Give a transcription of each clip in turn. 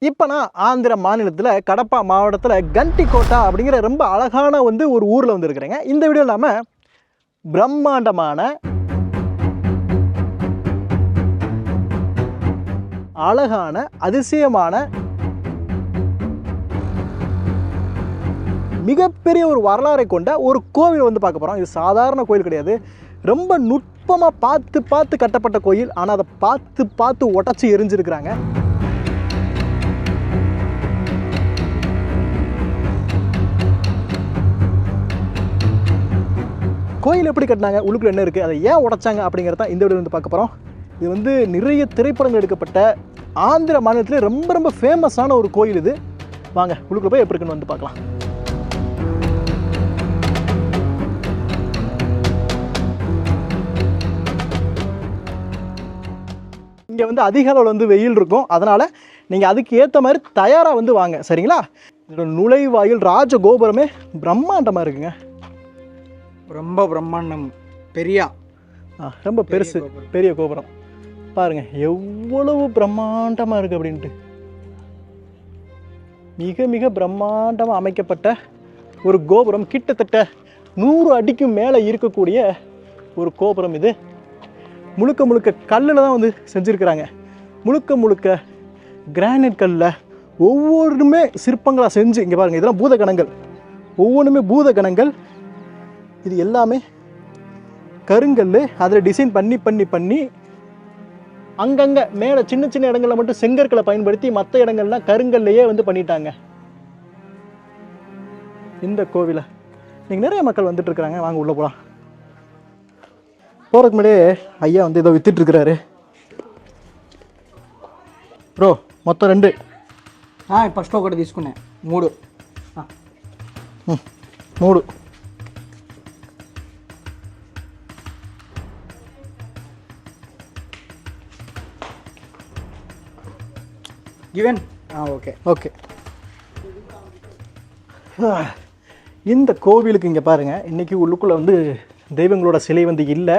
இப்போ நான் ஆந்திர மாநிலத்தில் கடப்பா மாவட்டத்தில் கண்டிகோட்டா அப்படிங்கிற ரொம்ப அழகான ஒரு ஊரில் இருக்கிறேங்க. இந்த வீடியோ இல்லாமல் பிரம்மாண்டமான அழகான அதிசயமான மிகப்பெரிய ஒரு வரலாறை கொண்ட ஒரு கோவில் பார்க்க போகிறோம். இது சாதாரண கோயில் கிடையாது, ரொம்ப நுட்பமாக பார்த்து பார்த்து கட்டப்பட்ட கோயில். ஆனால் அதை பார்த்து பார்த்து உடச்சி எரிஞ்சிருக்கிறாங்க. கோயில் எப்படி கட்டினாங்க, உள்ளுக்குள்ள என்ன இருக்குது, அதை ஏன் உடைச்சாங்க அப்படிங்கிறத இந்த வீடியோ பார்க்க போகிறோம். இது நிறைய திரைப்படங்கள் எடுக்கப்பட்ட ஆந்திர மாநிலத்திலே ரொம்ப ரொம்ப ஃபேமஸான ஒரு கோயில் இது. வாங்க உள்ளுக்குள்ள போய் எப்படி இருக்குன்னு பார்க்கலாம். இங்கே அதிக அளவில் வெயில் இருக்கும், அதனால் நீங்கள் அதுக்கு ஏற்ற மாதிரி தயாராக வாங்க, சரிங்களா? இதோட நுழைவாயில் ராஜகோபுரமே பிரம்மாண்டமாக இருக்குங்க. ரொம்ப பிரம்மாண்டம், ரொம்ப பெருசு, பெரிய கோபுரம் பாருங்க எவ்வளவு பிரம்மாண்டமாக இருக்குது அப்படின்ட்டு. மிக மிக பிரம்மாண்டமாக அமைக்கப்பட்ட ஒரு கோபுரம், கிட்டத்தட்ட 100 அடிக்கும் மேலே இருக்கக்கூடிய ஒரு கோபுரம். இது முழுக்க முழுக்க கல்லில் தான் செஞ்சுருக்கிறாங்க. முழுக்க முழுக்க கிரானைட் கல்லில் ஒவ்வொன்றுமே சிற்பங்களாக செஞ்சு, இங்கே பாருங்கள், இதெல்லாம் பூதகணங்கள், ஒவ்வொன்றுமே பூதகணங்கள். இது எல்லாமே கருங்கல், அதில் டிசைன் பண்ணி பண்ணி பண்ணி அங்கங்கே மேலே சின்ன சின்ன இடங்களில் மட்டும் செங்கற்களை பயன்படுத்தி மற்ற இடங்கள்லாம் கருங்கல்லையே பண்ணிட்டாங்க. இந்த கோவிலை நீங்கள் நிறைய மக்கள் வந்துட்டு இருக்கிறாங்க. வாங்க உள்ளே போகலாம். போகிறதுக்கு முன்னாடியே ஐயா ஏதோ வித்துட்டு இருக்கிறாரு. ப்ரோ మొత్తం 2 ఫస్ట్ ఒకటి తీసుకున్నా 3 3 గివెన్ ఓకే ஓகே. இந்த கோவிலுக்கு இங்கே பாருங்கள், இன்றைக்கி உள்ளுக்குள்ளே தெய்வங்களோட சிலை இல்லை.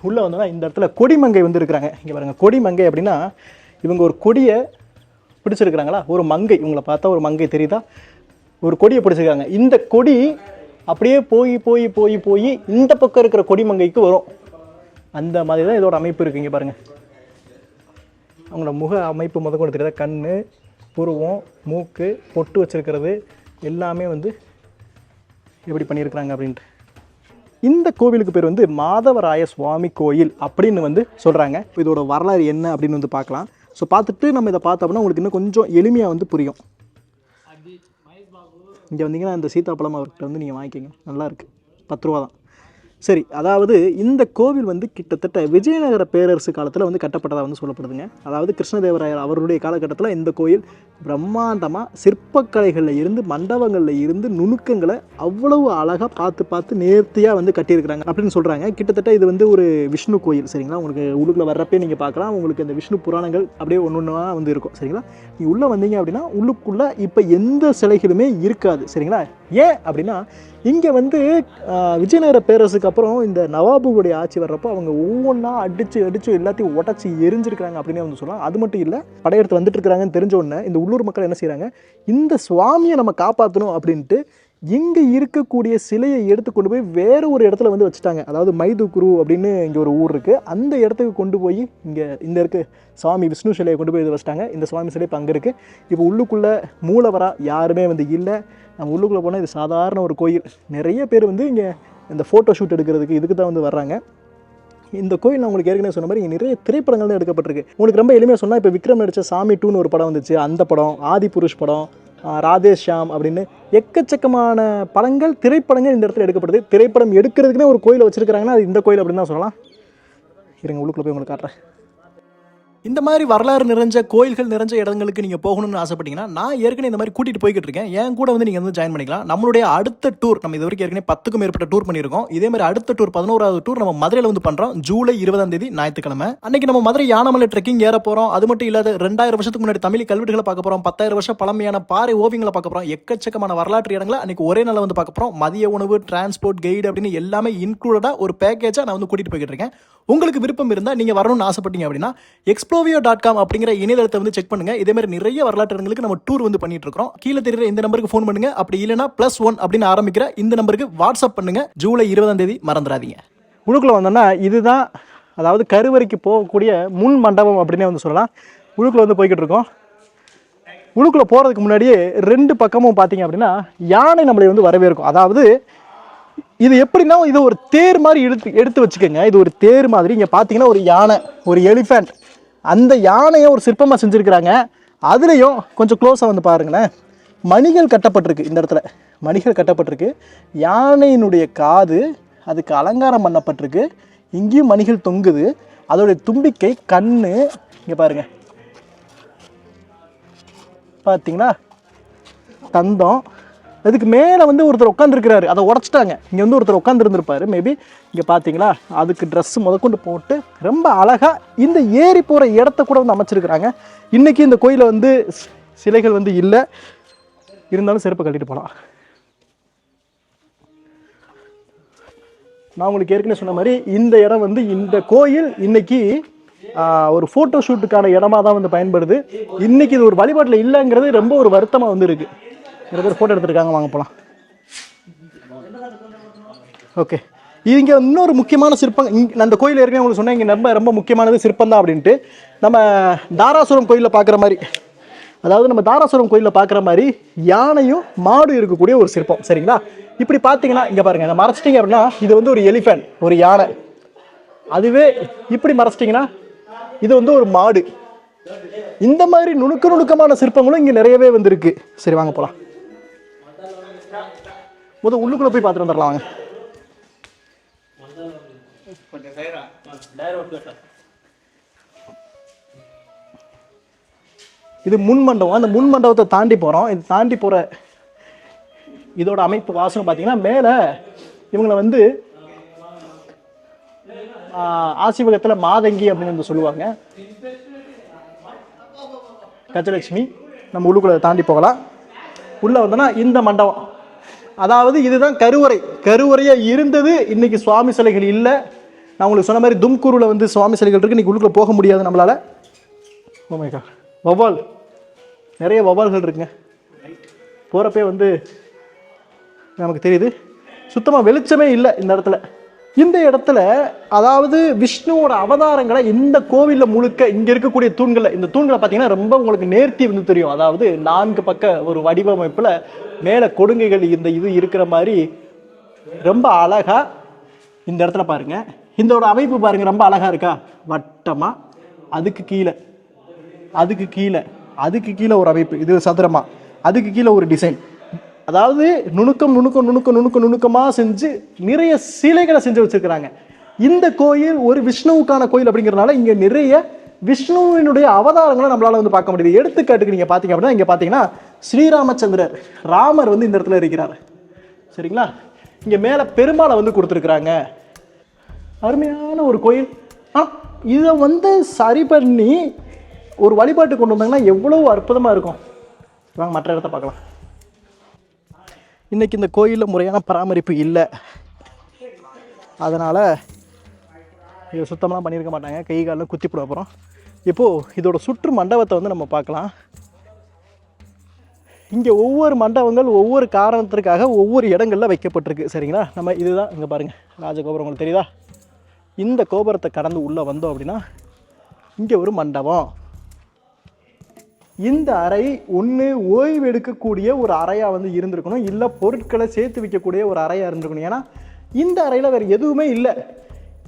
உள்ளே வந்தோன்னா இந்த இடத்துல கொடிமங்கை இருக்கிறாங்க. இங்கே பாருங்கள், கொடிமங்கை அப்படின்னா இவங்க ஒரு கொடியை பிடிச்சிருக்கிறாங்களா, ஒரு மங்கை. இவங்களை பார்த்தா ஒரு மங்கை தெரியுதா, ஒரு கொடியை பிடிச்சிருக்காங்க. இந்த கொடி அப்படியே போய் போய் போய் போய் இந்த பக்கம் இருக்கிற கொடிமங்கைக்கு வரும். அந்த மாதிரி தான் இதோட அமைப்பு இருக்குது. இங்கே பாருங்கள், அவங்களோட முக அமைப்பு கூட தெரியாத, கண், புருவம், மூக்கு, பொட்டு வச்சுருக்கிறது எல்லாமே எப்படி பண்ணியிருக்கிறாங்க அப்படின்ட்டு. இந்த கோவிலுக்கு பேர் மாதவராய சுவாமி கோயில் அப்படின்னு சொல்கிறாங்க. இதோட வரலாறு என்ன அப்படின்னு பார்க்கலாம். ஸோ பார்த்துட்டு நம்ம இதை பார்த்தோம்னா உங்களுக்கு இன்னும் கொஞ்சம் எளிமையாக புரியும். இங்கே வந்தீங்கன்னா இந்த சீதாப்பழம் அவர்கிட்ட நீங்கள் வாங்கிக்கிங்க, நல்லாயிருக்கு, 10 ரூபா தான். சரி, அதாவது இந்த கோவில் கிட்டத்தட்ட விஜயநகர பேரரசு காலத்தில் கட்டப்பட்டதாக சொல்லப்படுதுங்க. அதாவது கிருஷ்ணதேவராயர் அவருடைய காலகட்டத்தில் இந்த கோயில் பிரம்மாண்டமாக சிற்பக்கலைகளில் இருந்து, மண்டபங்களில் இருந்து நுணுக்கங்களை அவ்வளவு அழகாக பார்த்து பார்த்து நேர்த்தியாக கட்டியிருக்கிறாங்க அப்படின்னு சொல்கிறாங்க. கிட்டத்தட்ட இது ஒரு விஷ்ணு கோயில், சரிங்களா? உங்களுக்கு உள்ளுக்குள்ளே வர்றப்பே நீங்கள் பார்க்கலாம், உங்களுக்கு இந்த விஷ்ணு புராணங்கள் அப்படியே ஒன்று ஒன்றா இருக்கும், சரிங்களா? நீங்கள் உள்ளே வந்தீங்க அப்படின்னா உள்ளுக்குள்ளே இப்போ எந்த சிலைகளுமே இருக்காது, சரிங்களா? ஏன் அப்படின்னா இங்கே விஜயநகர பேரரசுக்கு அப்புறம் இந்த நவாபுடைய ஆட்சி வர்றப்போ அவங்க ஒவ்வொன்றா அடித்து அடித்து எல்லாத்தையும் உடச்சி எரிஞ்சிருக்கிறாங்க அப்படின்னே சொல்லலாம். அது மட்டும் இல்லை, படையெடுத்து வந்துட்டு இருக்கிறாங்கன்னு தெரிஞ்ச உடனே இந்த உள்ளூர் மக்கள் என்ன செய்கிறாங்க, இந்த சுவாமியை நம்ம காப்பாற்றணும் அப்படின்ட்டு இங்கே இருக்கக்கூடிய சிலையை எடுத்து கொண்டு போய் வேறு ஒரு இடத்துல வச்சுட்டாங்க. அதாவது மைதுகுரு அப்படின்னு இங்கே ஒரு ஊர் இருக்குது, அந்த இடத்துக்கு கொண்டு போய் இங்கே இந்த இருக்க சுவாமி விஷ்ணு சிலையை கொண்டு போய் வச்சுட்டாங்க. இந்த சுவாமி சிலை இப்போ அங்கே இருக்குது. இப்போ உள்ளுக்குள்ளே மூலவராக யாருமே இல்லை. நம்ம உள்ளுக்குள்ளே போனால் இது சாதாரண ஒரு கோயில். நிறைய பேர் இங்கே இந்த ஃபோட்டோ ஷூட் எடுக்கிறதுக்கு இதுக்கு தான் வர்றாங்க. இந்த கோயில் நான் உங்களுக்கு ஏற்கனவே சொன்ன மாதிரி இங்கே நிறைய திரைப்படங்கள் தான் எடுக்கப்பட்டிருக்கு. உங்களுக்கு ரொம்ப எளிமையாக சொன்னால், இப்போ விக்ரம் நடித்த சாமி 2ன்னு ஒரு படம் வந்துச்சு, அந்த படம், ஆதி புருஷ் படம், ராதேஷாம் அப்படின்னு எக்கச்சக்கமான படங்கள், திரைப்படங்கள் இந்த இடத்துல எடுக்கப்படுது. திரைப்படம் எடுக்கிறதுக்குனே ஒரு கோயிலை வச்சுருக்கிறாங்கன்னா அது இந்த கோயில் அப்படின்னு தான் சொல்லலாம். இருங்க உள்ளுக்குள்ளே போய் உங்களுக்கு காட்டுறேன். இந்த மாதிரி வரலாறு நிறைஞ்ச கோயில்கள் நிறைஞ்ச இடங்களுக்கு நீங்கள் போகணும்னு ஆசைப்பட்டீங்கன்னா நான் ஏற்கனவே இந்த மாதிரி கூட்டிகிட்டு போய்கிட்டு இருக்கேன். என் கூட நீங்கள் ஜாயின் பண்ணிக்கலாம். நம்மளுடைய அடுத்த டூர், நம்ம இது வரைக்கும் ஏற்கனவே 10க்கும் மேற்பட்ட டூர் பண்ணியிருக்கோம். இதே மாதிரி அடுத்த டூர் 11வது டூர் நம்ம மதுரையில் பண்ணுறோம். ஜூலை 20ஆம் தேதி ஞாயிற்றுக்கிழமை அன்னைக்கு நம்ம மதுரை யானமலை ட்ரெக்கிங் ஏற போகிறோம். அது மட்டும் இல்லாத 2000 வருஷத்துக்கு முன்னாடி தமிழ் கல்வெட்டுகளை பார்க்க போகிறோம். 10,000 வருஷம் பழமையான பாறை ஓவியங்களை பார்க்க போகிறோம். எக்கச்சக்கமான வரலாற்று இடங்களை அன்னைக்கு ஒரே நாள் பார்க்க போகிறோம். மதிய உணவு, டிரான்ஸ்போர்ட், கைடு அப்படின்னு எல்லாமே இன்க்ளூடடாக ஒரு பேக்கேஜாக நான் கூட்டிகிட்டு போய்கிட்டு இருக்கேன். உங்களுக்கு விருப்பம் இருந்தால் நீங்கள் வரணும்னு ஆசைப்பட்டீங்க அப்படின்னா எக்ஸ்ப்ளோர் improvio.com அப்படிங்கிற இணையதளத்தை வந்து செக் பண்ணுங்க. இதே மாதிரி நிறைய வரலாற்று இடங்களுக்கு நம்ம டூர் வந்து பண்ணிட்டு இருக்கோம். கீழே தெரியுற இந்த நம்பருக்கு ஃபோன் பண்ணுங்க. அப்படி இல்லைனா +1 அப்படின்னு ஆரம்பிக்கிற இந்த நம்பருக்கு வாட்ஸ்அப் பண்ணுங்க. ஜூலை 20ஆம் தேதி மறந்துடாதீங்க. உள்ளுக்குள்ள வந்தோம்னா இதுதான், அதாவது கருவறைக்கு போகக்கூடிய முன் மண்டபம் அப்படின்னே வந்து சொல்லலாம். உள்ளுக்குள்ள வந்து போய்கிட்டு இருக்கோம். உள்ளுக்குள்ள போகிறதுக்கு முன்னாடியே 2 பக்கமும் பார்த்தீங்க அப்படின்னா யானை நம்மளை வந்து வரவேற்கும். அதாவது இது எப்படின்னா இது ஒரு தேர் மாதிரி எடுத்து வச்சுக்கோங்க. இது ஒரு தேர் மாதிரி. இங்கே பார்த்தீங்கன்னா ஒரு யானை, ஒரு எலிஃபண்ட், அந்த யானையை ஒரு சிற்பமாக செஞ்சுருக்கிறாங்க. அதுலேயும் கொஞ்சம் க்ளோஸாக வந்து பாருங்களேன், மணிகள் கட்டப்பட்டிருக்கு. இந்த இடத்துல மணிகள் கட்டப்பட்டிருக்கு. யானையினுடைய காது அதுக்கு அலங்காரம் பண்ணப்பட்டிருக்கு. இங்கேயும் மணிகள் தொங்குது. அதோடைய தும்பிக்கை, கண்ணு இங்கே பாருங்க, பார்த்தீங்களா, தந்தம். அதுக்கு மேலே வந்து ஒருத்தர் உட்காந்துருக்கிறாரு. அதை உடச்சிட்டாங்க. இங்கே வந்து ஒருத்தர் உட்காந்துருந்துருப்பாரு மேபி. இங்கே பார்த்தீங்களா, அதுக்கு ட்ரெஸ்ஸு முதற்கொண்டு போட்டு ரொம்ப அழகாக இந்த ஏறி போகிற இடத்த கூட வந்து அமைச்சிருக்கிறாங்க. இன்றைக்கி இந்த கோயிலில் வந்து சிலைகள் வந்து இல்லை, இருந்தாலும் செருப்பை கட்டிட்டு போகலாம். நான் உங்களுக்கு ஏற்கனவே சொன்ன மாதிரி இந்த இடம் வந்து, இந்த கோயில் இன்னைக்கு ஒரு ஃபோட்டோ ஷூட்டுக்கான இடமா தான் வந்து பயன்படுது. இன்னைக்கு இது ஒரு வழிபாட்டில் இல்லைங்கிறது ரொம்ப ஒரு வருத்தமாக வந்து இருக்குது. நிறைய பேர் ஃபோட்டோ எடுத்துருக்காங்க, வாங்க போகலாம். ஓகே, இது இங்கே இன்னொரு முக்கியமான சிற்பம். அந்த கோயில் ஏற்கனவே உங்களுக்கு சொன்னேன், இங்கே ரொம்ப ரொம்ப முக்கியமானது சிற்பம் தான் அப்படின்ட்டு. நம்ம தாராசுரம் கோயிலில் பார்க்குற மாதிரி, அதாவது நம்ம தாராசுரம் கோயிலில் பார்க்குற மாதிரி யானையும் மாடும் இருக்கக்கூடிய ஒரு சிற்பம். சரிங்களா, இப்படி பார்த்தீங்கன்னா இங்கே பாருங்கள், இதை மறைச்சிட்டிங்க அப்படின்னா இது வந்து ஒரு எலிஃபண்ட், ஒரு யானை. அதுவே இப்படி மறைச்சிட்டிங்கன்னா இது வந்து ஒரு மாடு. இந்த மாதிரி நுணுக்கமான சிற்பங்களும் இங்கே நிறையவே வந்துருக்கு. சரி வாங்க போகலாம். முதல் உள்ளுக்குள்ளே போய் பார்த்துட்டு வந்துடலாம் வாங்க. இது முன் மண்டபம். அந்த முன் மண்டபத்தை தாண்டி போகிறோம். இது தாண்டி போகிற இதோட அமைப்பு வாசகம் பார்த்தீங்கன்னா மேலே இவங்களை வந்து ஆசிவகத்தில் மாதங்கி அப்படின்னு வந்து சொல்லுவாங்க, கஜலட்சுமி. நம்ம உள்ளுக்குள்ள தாண்டி போகலாம். உள்ளே வந்தோன்னா இந்த மண்டபம், அதாவது இதுதான் கருவறை. கருவறையாக இருந்தது. இன்னைக்கு சுவாமி சிலைகள் இல்லை. நான் உங்களுக்கு சொன்ன மாதிரி தும்கூரில் வந்து சுவாமி சிலைகள் இருக்குது. இன்றைக்கி உள்ளுக்குள்ள போக முடியாது நம்மளால். ஓமேகா, வவ்வால், நிறைய வவ்வால்கள் இருக்குங்க. போகிறப்பே வந்து நமக்கு தெரியுது, சுத்தமாக வெளிச்சமே இல்லை இந்த இடத்துல. இந்த இடத்துல அதாவது விஷ்ணுவோட அவதாரங்களை இந்த கோவிலில் முழுக்க இங்கே இருக்கக்கூடிய தூண்களை, இந்த தூண்களை பார்த்தீங்கன்னா ரொம்ப உங்களுக்கு நேர்த்தி வந்து தெரியும். அதாவது 4 பக்க ஒரு வடிவமைப்பில் மேலே கொடுங்கைகள் இந்த இது இருக்கிற மாதிரி ரொம்ப அழகா இந்த இடத்துல பாருங்க. இதோட அமைப்பு பாருங்க, ரொம்ப அழகா இருக்கா, வட்டமா. அதுக்கு கீழே ஒரு அமைப்பு, இது சதுரமா. அதுக்கு கீழே ஒரு டிசைன். அதாவது நுணுக்கமாக செஞ்சு நிறைய சிலைகளை செஞ்சு வச்சிருக்கிறாங்க. இந்த கோயில் ஒரு விஷ்ணுவுக்கான கோயில் அப்படிங்கிறதுனால இங்கே நிறைய விஷ்ணுவினுடைய அவதாரங்களை நம்மளால வந்து பார்க்க முடியுது. எடுத்துக்காட்டுக்கு நீங்கள் பார்த்தீங்க அப்படின்னா இங்கே பார்த்தீங்கன்னா ஸ்ரீராமச்சந்திரர், ராமர் வந்து இந்த இடத்துல இருக்கிறார். சரிங்களா, இங்கே மேலே பெருமாளை வந்து கொடுத்துருக்குறாங்க. அருமையான ஒரு கோயில். இதை வந்து சரி பண்ணி ஒரு வழிபாட்டு கொண்டு வந்தாங்கன்னா எவ்வளோ அற்புதமாக இருக்கும். வாங்க மற்ற இடத்த பார்க்கலாம். இன்றைக்கி இந்த கோயிலில் முறையான பராமரிப்பு இல்லை, அதனால் இதை சுத்தமாக பண்ணியிருக்க மாட்டாங்க. கை காலில் குத்தி போட போகிறோம். இப்போது இதோட சுற்று மண்டபத்தை வந்து நம்ம பார்க்கலாம். இங்கே ஒவ்வொரு மண்டபங்கள் ஒவ்வொரு காரணத்திற்காக ஒவ்வொரு இடங்களில் வைக்கப்பட்டிருக்கு. சரிங்களா, நம்ம இதுதான் இங்கே பாருங்கள் ராஜகோபுரம், உங்களுக்கு தெரியுதா? இந்த கோபுரத்தை கடந்து உள்ளே வந்தோம் அப்படின்னா இங்கே ஒரு மண்டபம். இந்த அறை ஒன்று ஓய்வு எடுக்கக்கூடிய ஒரு அறையாக வந்து இருந்திருக்கணும், இல்லை பொருட்களை சேர்த்து வைக்கக்கூடிய ஒரு அறையாக இருந்திருக்கணும். ஏன்னா இந்த அறையில் வேறு எதுவுமே இல்லை.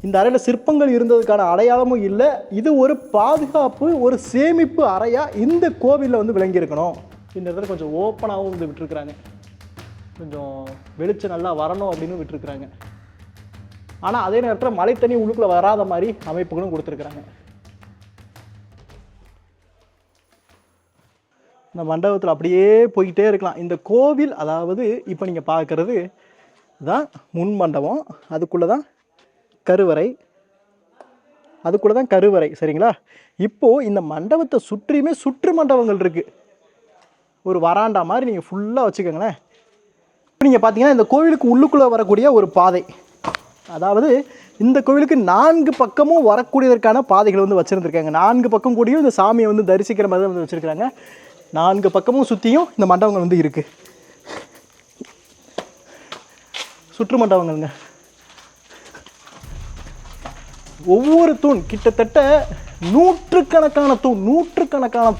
இந்த அறையில் சிற்பங்கள் இருந்ததுக்கான அடையாளமும் இல்லை. இது ஒரு பாதுகாப்பு, ஒரு சேமிப்பு அறையாக இந்த கோவிலில் வந்து விளங்கியிருக்கணும். இந்த இடத்துல கொஞ்சம் ஓப்பனாகவும் வந்து விட்டுருக்குறாங்க, கொஞ்சம் வெளிச்சம் நல்லா வரணும் அப்படின்னு விட்டுருக்குறாங்க. ஆனால் அதே நேரத்தில் மழை தண்ணி உள்ளுக்குள்ளே வராத மாதிரி அமைப்புகளும் கொடுத்துருக்குறாங்க. இந்த மண்டபத்தில் அப்படியே போய்கிட்டே இருக்கலாம். இந்த கோவில் அதாவது இப்போ நீங்கள் பார்க்குறது தான் முன் மண்டபம், அதுக்குள்ளே தான் கருவறை. சரிங்களா, இப்போது இந்த மண்டபத்தை சுற்றியுமே சுற்று மண்டபங்கள் இருக்குது. ஒரு வராண்டா மாதிரி நீங்கள் ஃபுல்லாக வச்சுக்கோங்களேன். இப்போ நீங்கள் பார்த்தீங்கன்னா இந்த கோவிலுக்கு உள்ளுக்குள்ளே வரக்கூடிய ஒரு பாதை, அதாவது இந்த கோவிலுக்கு 4 பக்கமும் வரக்கூடியதற்கான பாதைகள் வந்து வச்சுருந்துருக்காங்க. 4 பக்கம் கூடியும் இந்த சாமியை வந்து தரிசிக்கிற மாதிரி தான் வந்து வச்சுருக்காங்க. 4 பக்கமும் சுற்றியும் இந்த மண்டபங்கள் வந்து இருக்குது. சுற்று மண்டபங்கள்ங்க. ஒவ்வொரு தூண் கிட்டத்தட்ட நூற்றுக்கணக்கான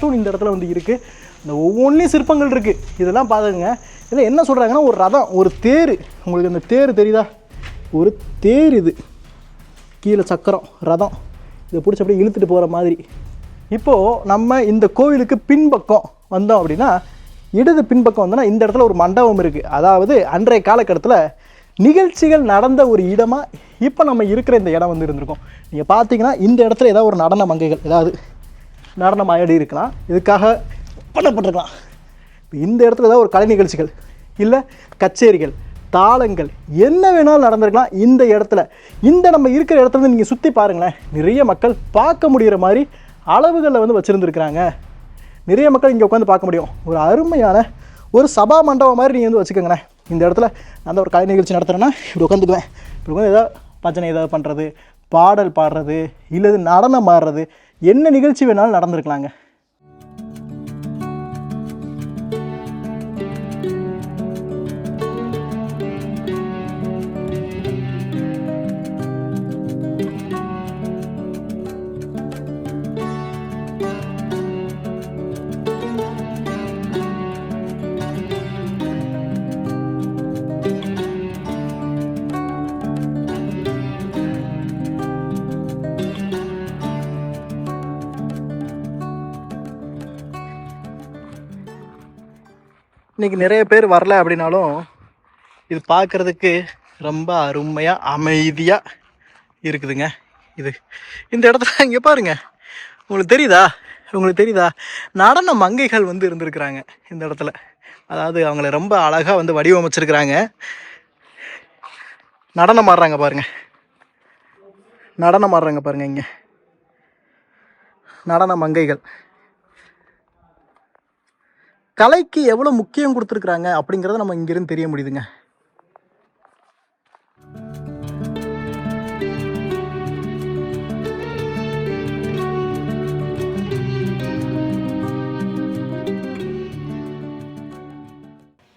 தூண் இந்த இடத்துல வந்து இருக்குது. இந்த ஒவ்வொன்றிலையும் சிற்பங்கள் இருக்குது. இதெல்லாம் பார்த்துங்க. இதில் என்ன சொல்கிறாங்கன்னா ஒரு ரதம், ஒரு தேர். உங்களுக்கு அந்த தேர் தெரியுதா? ஒரு தேர். இது கீழே சக்கரம், ரதம், இதை பிடிச்சி அப்படியே இழுத்துட்டு போகிற மாதிரி. இப்போது நம்ம இந்த கோவிலுக்கு பின்பக்கம் வந்தோம் அப்படின்னா, இடது பின்பக்கம் வந்தோன்னா இந்த இடத்துல ஒரு மண்டபம் இருக்குது. அதாவது அன்றைய காலகட்டத்தில் நிகழ்ச்சிகள் நடந்த ஒரு இடமாக இப்போ நம்ம இருக்கிற இந்த இடம் வந்து இருந்திருக்கும். நீங்கள் பார்த்தீங்கன்னா இந்த இடத்துல ஏதாவது ஒரு நடன மங்கைகள் ஏதாவது நடனம் ஆடி இருக்கலாம், இதுக்காக பண்ணப்பட்டிருக்கலாம். இந்த இடத்துல ஏதாவது ஒரு கலை நிகழ்ச்சிகள் இல்லை கச்சேரிகள், தாளங்கள் என்ன வேணாலும் நடந்திருக்கலாம். இந்த இடத்துல நம்ம இருக்கிற இடத்துல நீங்கள் சுற்றி பாருங்களேன், நிறைய மக்கள் பார்க்க முடிகிற மாதிரி அளவுகளில் வந்து வச்சுருந்துருக்குறாங்க. நிறைய மக்கள் இங்கே உட்காந்து பார்க்க முடியும். ஒரு அருமையான ஒரு சபா மண்டபம் மாதிரி நீங்கள் வந்து வச்சுக்கோங்களேன். இந்த இடத்துல நான் ஒரு கலை நிகழ்ச்சி நடத்துகிறேன்னா இப்படி உட்காந்துக்குவேன். இப்படி உட்காந்து ஏதாவது பஜனை ஏதாவது பண்ணுறது, பாடல் பாடுறது, இல்லை நடனம் ஆடுறது, என்ன நிகழ்ச்சி வேணாலும் நடந்திருக்கலாங்க. இன்றைக்கி நிறைய பேர் வரல அப்படின்னாலும் இது பார்க்குறதுக்கு ரொம்ப அருமையாக அமைதியாக இருக்குதுங்க. இந்த இடத்துல இங்கே பாருங்கள், உங்களுக்கு தெரியுதா நடன மங்கைகள் வந்து இருந்திருக்கிறாங்க இந்த இடத்துல. அதாவது அவங்கள ரொம்ப அழகாக வந்து வடிவமைச்சிருக்கிறாங்க. நடனம் ஆடுறாங்க பாருங்கள். இங்கே நடன மங்கைகள் கலைக்கு எவ்வளோ முக்கியம் கொடுத்துருக்குறாங்க அப்படிங்கிறத நம்ம இங்கிருந்து தெரிய முடியுதுங்க.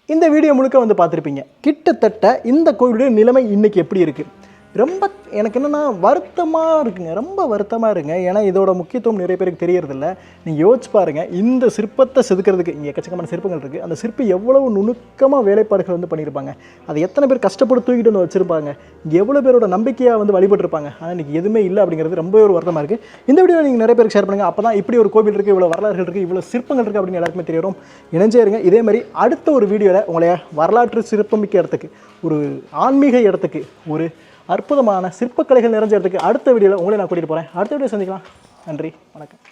இந்த வீடியோ முழுக்க வந்து பார்த்துருப்பீங்க. கிட்டத்தட்ட இந்த கோவிலுடைய நிலைமை இன்றைக்கி எப்படி இருக்குது? ரொம்ப எனக்கு என்னென்னா வருத்தமாக இருக்குங்க, ரொம்ப வருத்தமாக இருக்குங்க. ஏன்னா இதோட முக்கியத்துவம் நிறைய பேருக்கு தெரியறதில்ல. நீங்கள் யோசிச்சு பாருங்கள், இந்த சிற்பத்தை செதுக்கிறதுக்கு இங்கே எக்கச்சக்கமான சிற்பங்கள் இருக்குது. அந்த சிற்பி எவ்வளவு நுணுக்கமாக வேலைப்பாடுகள் வந்து பண்ணியிருப்பாங்க. அதை எத்தனை பேர் கஷ்டப்பட்டு தூக்கிட்டு வந்து வச்சுருப்பாங்க. இங்கே எவ்வளோ பேரோட நம்பிக்கையாக வந்து வழிபட்டுருப்பாங்க. ஆனால் இன்றைக்கி எதுவுமே இல்லை அப்படிங்கிறது ரொம்பவே ஒரு வருத்தமாக இருக்குது. இந்த வீடியோ நீங்கள் நிறைய பேருக்கு ஷேர் பண்ணுங்கள். அப்போ தான் இப்படி ஒரு கோவில் இருக்குது, இவ்வளோ வரலாறுகள் இருக்குது, இவ்வளோ சிற்பங்கள் இருக்குது அப்படின்னு எல்லாருக்குமே தெரியும். இணைஞ்சே இருங்க. இதே மாதிரி அடுத்த ஒரு வீடியோவில் உங்களை வரலாற்று சிற்பமிக்க இடத்துக்கு, ஒரு ஆன்மீக இடத்துக்கு, ஒரு அற்புதமான சிற்பக்கலைகள் நிறைஞ்ச இடத்துக்கு அடுத்த வீடியோவில் உங்களை நான் கூட்டிகிட்டு போகிறேன். அடுத்த வீடியோ சந்திக்கலாம். நன்றி, வணக்கம்.